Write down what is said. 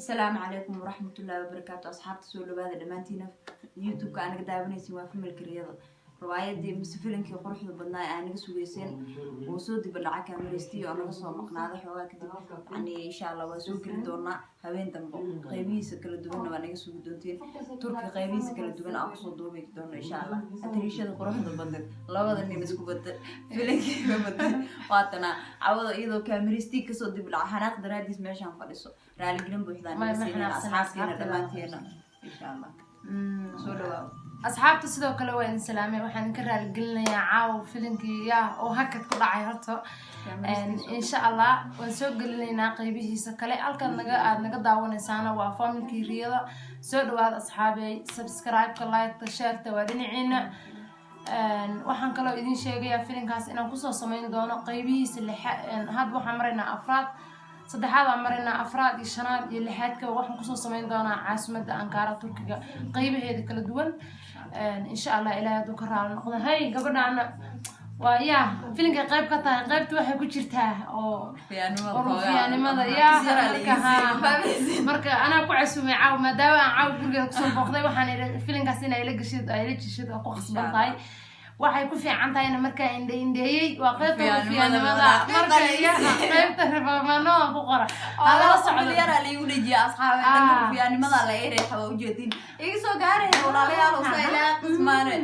السلام عليكم ورحمة الله وبركاته. أصحاب تسولوا بهذا دمانتينا يوتيوب كأنا قدامنا يسوى فيلم الكرياضة رواية دي مسفلين كي قروح البناء أنا قصو جيسين وصودي بالعكا مريستي وأنا قصو مقناضة حواك دي يعني إن شاء الله وسوق الدورنا هبين دم قيبيس كل الدورنا وأنا قصو دونتين تركي قيبيس كل الدورنا أقصد دومي دورنا إن شاء الله أتريش هذا قروح البناء لا وضع إني مسكو بدر فيلم كي بدر واتنا عوض إيده كامريستي كصودي بالعكا نقدر هذه سماشان فلسو رالي قلنا بوحدان نسينا أصحابنا دمانتينا إن شاء الله سولوا أصحابته sidoo kale waa in salaamay waxaan ka raali gelinayaa caaw filimkiya oo hakad ku dhacay horto insha Allah waan soo gelinaynaa qaybihiisa kale halkan naga daawanaysaana waa family riyada soo dhawaad asxaabay subscribe ka like share ta waa dhinaciina waxaan kaloo idin sheegayaa filimkaas inaan ku soo sameyn doono qaybihiisa had waxaan maraynaa afraad saddexaad aan marina afraad iyo shanaad iyo lixaadka waxaan ku soo sameyn doonaa caasimadda Ankara Turkiga qaybaheeda kala duwan insha Allah ilaahay uu ka raali noqdo hay gabadhaana waa yaa filimka qayb ka tahay qaybtu waxay ku jirtaa oo fiyaanimada marka ana ku casuumay caaw maadaama aan caaw guriga ku soo booqday waxaan filimkaas inay la gashay oo ku qasban tahay waxay ku fiican tahay marka indheeyay waa qaybta fiyaanimada marka qaybta rabamaano ku qora ala socdo yar ali u dhijiya asxaabada fiyaanimada la ereexo u jeedin iga soo gaaray walaalayaal oo sayla qismaane